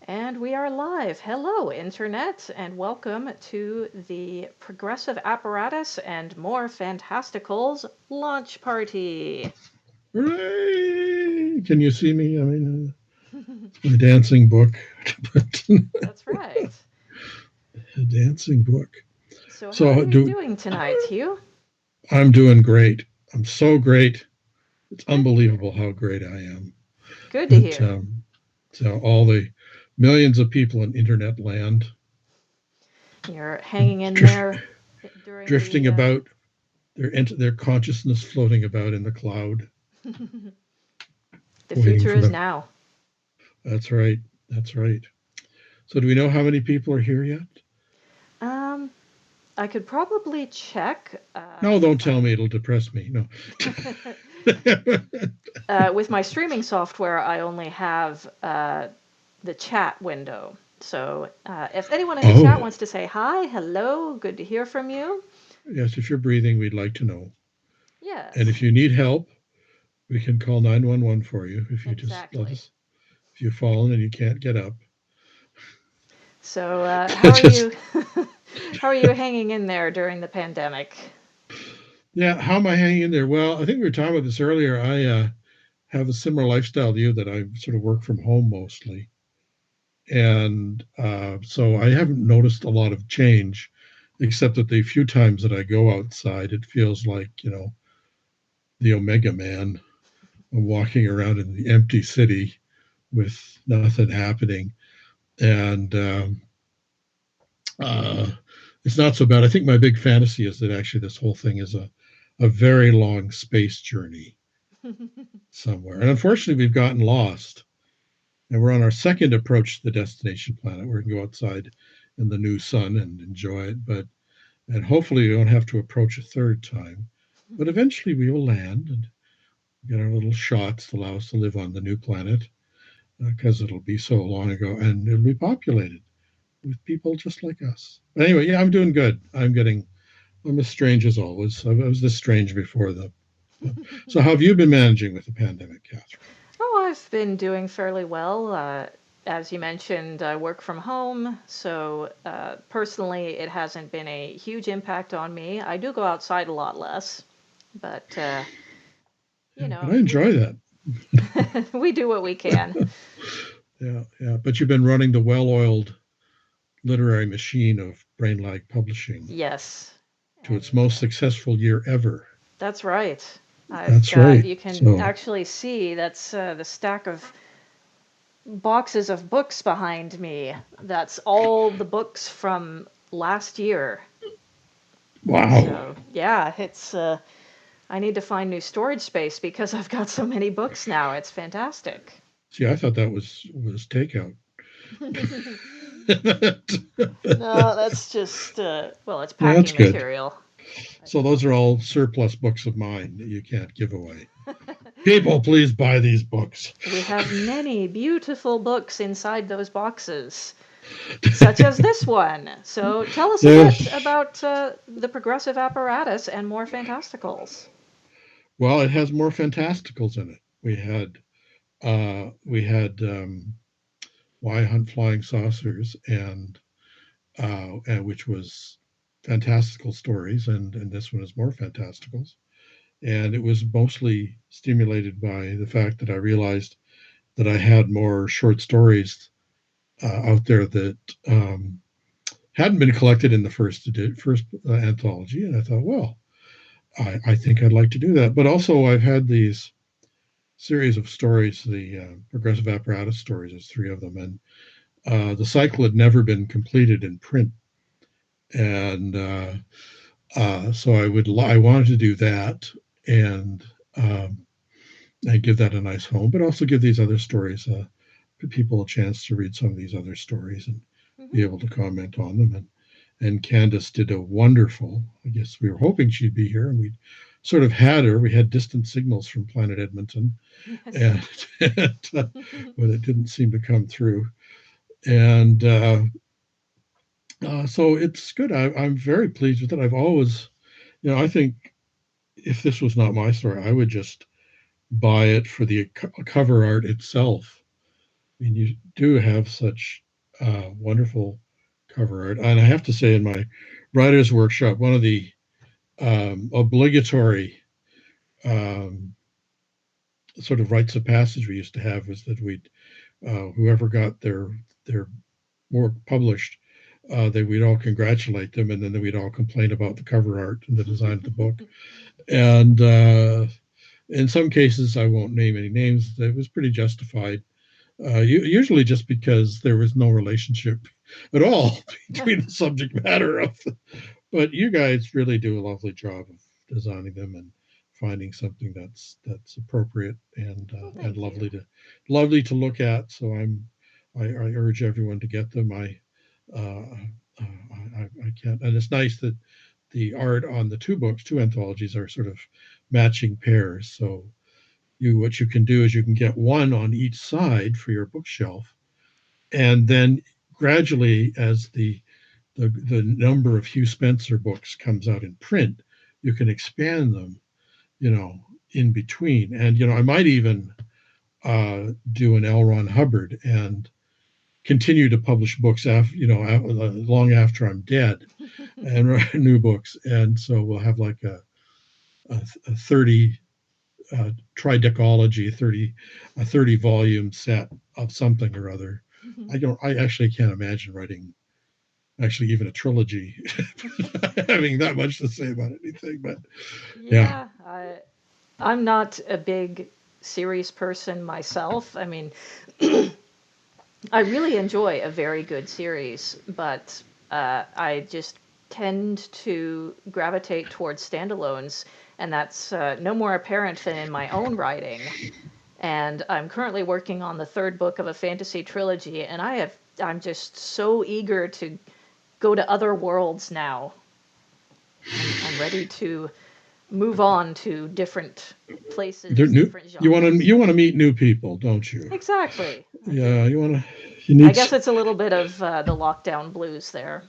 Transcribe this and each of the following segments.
And we are live. Hello, Internet, and welcome to the Progressive Apparatus and More Fantasticals launch party. Hooray! Can you see me? I mean, my dancing book. But That's right. a dancing book. So, how are So you do doing tonight, Hugh? I'm doing great. I'm so great. It's Good to hear. unbelievable how great I am. Good to But hear. so all the millions of people in internet land You're hanging in drift, there during drifting the. about, their consciousness floating about in the cloud, The waiting future for is them. now. That's right. That's right. So do we know how many people are here yet? Um, I could probably check No, with don't tell me. It'll depress me. No. my with my streaming software. I only have the chat window. So if anyone in the chat Oh, wants to say hi, hello, good to hear from you. yes, if you're breathing, we'd like to know. And if Yes, you need help, we can call 911 for you if you just let exactly. us. If you've fallen and you can't get up, So how are just you? How are you hanging in there during the pandemic? yeah. How am I hanging in there? Well, I think we were talking about this earlier. I have a similar lifestyle to you that I sort of work from home mostly, and so I haven't noticed a lot of change, except that the few times that I go outside, it feels like the Omega Man. I'm walking around in the empty city with nothing happening. And uh, it's not so bad. I think my big fantasy is that actually this whole thing is a very long space journey somewhere. And unfortunately, we've gotten lost. And we're on our second approach to the destination planet. We're going to go outside in the new sun and enjoy it. And hopefully, we won't have to approach a third time. But eventually, we will land and get our little shots to allow us to live on the new planet because it'll be so long ago and it'll be populated with people just like us. But anyway, yeah, I'm doing good. I'm as strange as always. I was this strange before the. So, how have you been managing with the pandemic, Catherine? Oh, I've been doing fairly well. As you mentioned, I work from home, so personally, it hasn't been a huge impact on me. I do go outside a lot less, but you Yeah, but I know, we enjoy that. we do what we can. Yeah, yeah. But you've been running the well-oiled literary machine of Brainlag Publishing Yes, to its and most successful year ever. that's right. I've That's got, right. you can So, actually see that's the stack of boxes of books behind me. That's all the books from last year. wow. So, yeah, it's I need to find new storage space because I've got so many books now. It's fantastic. See, I thought that was takeout. No, that's just well, it's That's packing good. material. So those are all surplus books of mine that you can't give away. People, please buy these books. We have many beautiful books inside those boxes, such as this one. So tell us a bit Yes. about the progressive apparatus and more fantasticals. Well, it has more fantasticals in it. We had Why Hunt Flying Saucers and which was fantastical stories, and this one is more fantasticals. And it was mostly stimulated by the fact that I realized that I had more short stories out there that hadn't been collected in the first anthology, and I thought, well, I think I'd like to do that. But also, I've had these series of stories, the progressive apparatus stories. There's three of them, and the cycle had never been completed in print, and so I wanted to do that and um, and give that a nice home, but also give these other stories people a chance to read some of these other stories and be Hmm. able to comment on them. And Candace did a wonderful. I guess we were hoping she'd be here, and we sort of had her. We had distant signals from Planet Edmonton, Yes. and, but it didn't seem to come through. And so it's good. I'm very pleased with it. I've always, I think if this was not my story, I would just buy it for the cover art itself. I mean, you do have such wonderful cover art. And I have to say, in my writer's workshop, one of the obligatory um, sort of rites of passage we used to have was that we'd whoever got their work published, we'd all congratulate them, and then we'd all complain about the cover art and the design of the book. And in some cases, I won't name any names. It was pretty justified. Usually, just because there was no relationship at all between the subject matter of. But you guys really do a lovely job of designing them and finding something that's appropriate Well, and thank you. lovely to look at. So I urge everyone to get them. Uh, I can't, and it's nice that the art on the two anthologies are sort of matching pairs. So what you can do is you can get one on each side for your bookshelf, and then gradually, as the number of Hugh Spencer books comes out in print, you can expand them, you know, in between. And I might even do an L. Ron Hubbard and continue to publish books after, long after I'm dead, and write new books. And so we'll have like a 30 tridecology, 30 volume set of something or other. I actually can't imagine writing actually even a trilogy having that much to say about anything. But yeah, Yeah, I'm not a big series person myself. I mean, I really enjoy a very good series, but I just tend to gravitate towards standalones, and that's no more apparent than in my own writing. And I'm currently working on the third book of a fantasy trilogy, and I'm just so eager to go to other worlds now. I'm ready to move on to different they're places, new. different You want to genres. you want to meet new people, don't you? Exactly. I Yeah, do. you I need. guess it's a little bit of the lockdown blues there.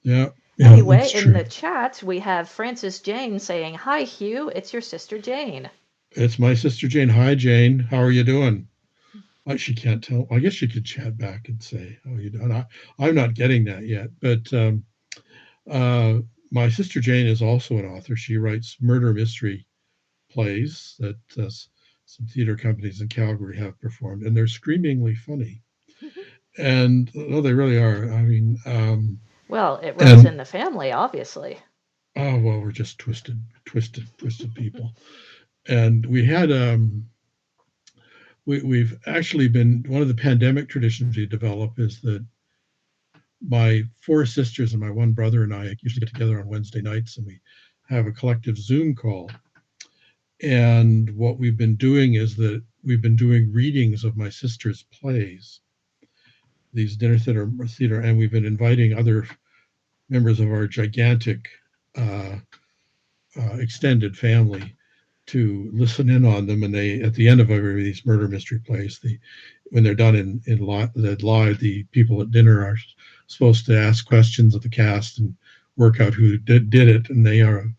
Yeah, yeah, Anyway, that's in the true. chat, we have Frances Jane saying, "Hi, Hugh, it's your sister Jane." It's my sister Jane. Hi, Jane. How are you doing? She can't tell. I guess she could chat back and say, "How are you doing?" I'm not getting that yet, but uh, my sister Jane is also an author. She writes murder mystery plays that some theater companies in Calgary have performed, and they're screamingly funny. And oh, they really are. I mean, Well, it runs and in the family, obviously. oh well, we're just twisted people. And we've actually been one of the pandemic traditions we develop is that my four sisters and my one brother and I usually get together on Wednesday nights and we have a collective Zoom call. And what we've been doing is that we've been doing readings of my sister's plays, these theater, and we've been inviting other members of our gigantic uh, extended family to listen in on them. And they, at the end of every of these murder mystery plays, when they're done live, the people at dinner are supposed to ask questions of the cast and work out who did it. And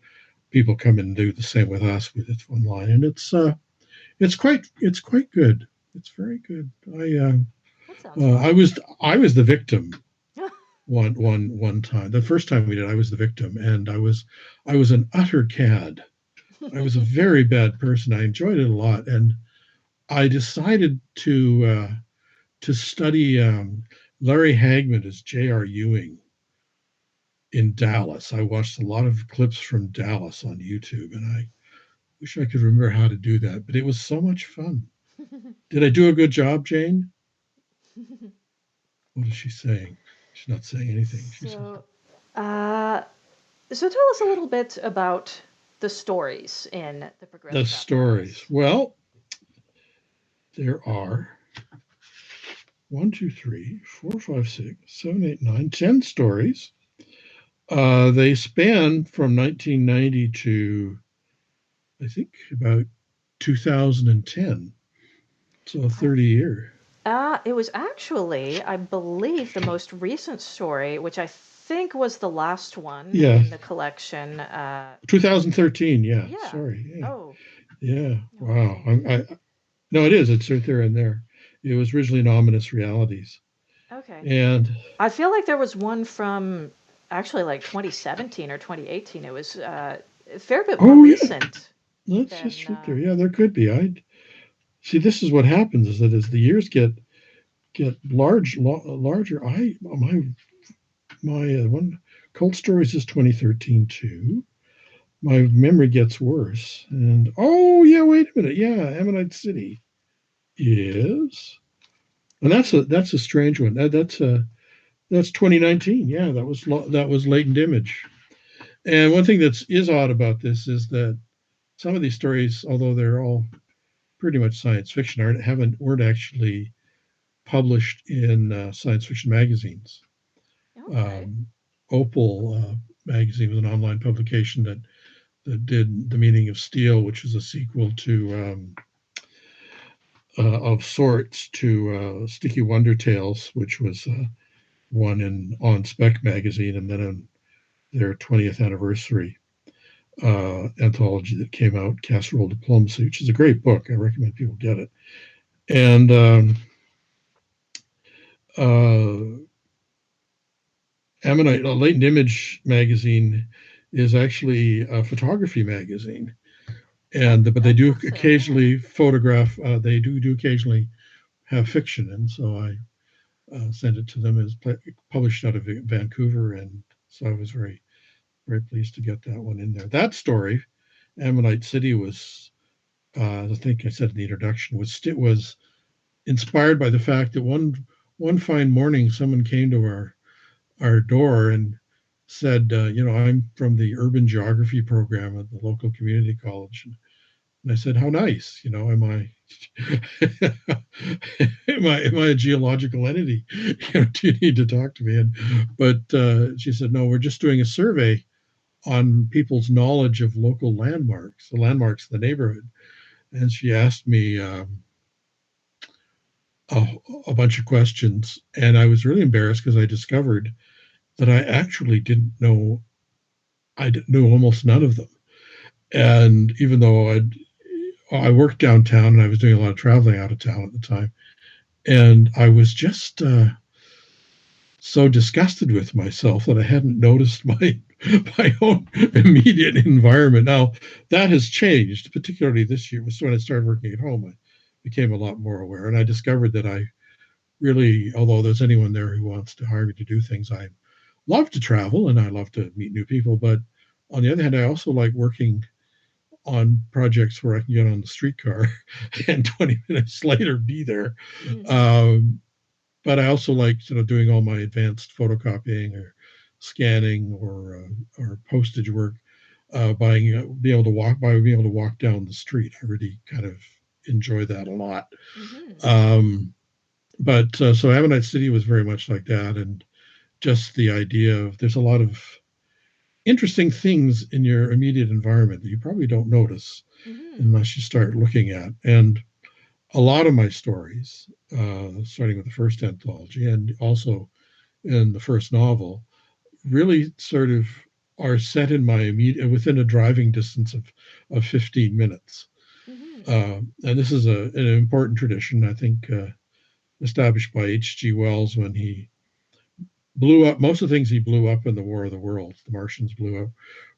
people come in and do the same with us with it online, and it's quite good. It's very good. That sounds fun. I was the victim one time. The first time we did, I was the victim, and I was an utter cad. I was a very bad person. I enjoyed it a lot, and I decided to study Larry Hagman as J.R. Ewing in Dallas. I watched a lot of clips from Dallas on YouTube, and I wish I could remember how to do that. But it was so much fun. Did I do a good job, Jane? What is she saying? She's not saying anything. She says so, uh, so tell us a little bit about the stories in the the Progressive stories. Apparatus. Well, there are one, two, three, four, five, six, seven, eight, nine, 10 stories. They span from 1990 to I think about 2010, so I 30 year. It was actually, I believe, the most recent story, which I think was the last one Yeah, in the collection. 2013. Yeah, Yeah. sorry. Yeah, Oh, yeah. no, Wow. okay. No, it is. It's right there and there. It was originally Ominous Realities, Okay. and I feel like there was one from actually like 2017 or 2018. It was a fair bit more oh yeah, recent let's than. just look there. Yeah, there could be. I see. This is what happens: is that as the years get larger, I my one Cold Stories is 2013 too. My memory gets worse, and oh yeah, wait a minute. Yeah, Ammonite City is, and that's a strange one. That's 2019. Yeah, that was Latent Image. And one thing that is odd about this is that some of these stories, although they're all pretty much science fiction, weren't actually published in science fiction magazines. Okay. Um, Opal magazine was an online publication that did The Meaning of Steel, which is a sequel to of sorts to Sticky Wonder Tales, which was one in On Spec magazine, and then in their 20th anniversary anthology that came out, Casserole Diplomacy, which is a great book. I recommend people get it. And uh, Ammonite, Latent Image magazine is actually a photography magazine, Oh, and but they that's do awesome. Yeah. occasionally photograph. They do occasionally have fiction, and so I sent it to them as published out of Vancouver, and so I was very pleased to get that one in there. That story, Ammonite City, was I think I said in the introduction was inspired by the fact that one fine morning someone came to our door and said, I'm from the urban geography program at the local community college. And I said, how nice, am I, am I a geological entity? Do you need to talk to me? But she said, no, we're just doing a survey on people's knowledge of local landmarks, the landmarks of the neighborhood. And she asked me a bunch of questions, and I was really embarrassed because I discovered that I actually didn't know. Knew almost none of them, and even though I worked downtown and I was doing a lot of traveling out of town at the time, and I was just so disgusted with myself that I hadn't noticed my own immediate environment. Now that has changed, particularly this year. Was when I started working at home. I became a lot more aware, and I discovered that I really, although there's anyone there who wants to hire me to do things, I love to travel and I love to meet new people. But on the other hand, I also like working on projects where I can get on the streetcar and 20 minutes later be there. Hmm. Um, but I also like doing all my advanced photocopying or scanning or postage work. Buying be able to walk by being able to walk down the street. I really kind of enjoy that a lot. Hmm. Um, but so Ammonite City was very much like that, and just the idea of there's a lot of interesting things in your immediate environment that you probably don't notice Hmm. unless you start looking at. And a lot of my stories, starting with the first anthology and also in the first novel, really sort of are set in my immediate within a driving distance of 15 minutes. Hmm. And this is an important tradition, I think, established by H.G. Wells when he blew up most of the things he blew up in the War of the Worlds. The Martians blew up.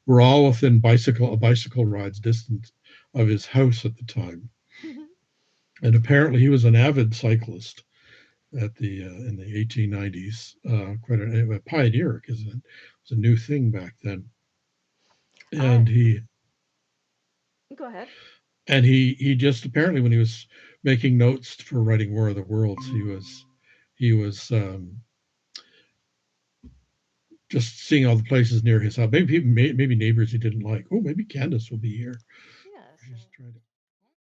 Were all within a bicycle ride's distance of his house at the time. And apparently, he was an avid cyclist at the in the 1890s, quite a pioneer because it was a new thing back then. I And go ahead. he just apparently when he was making notes for writing War of the Worlds, he was just seeing all the places near his house. Maybe neighbors he didn't like. Oh, maybe Candace will be here. Yeah. So. She's trying to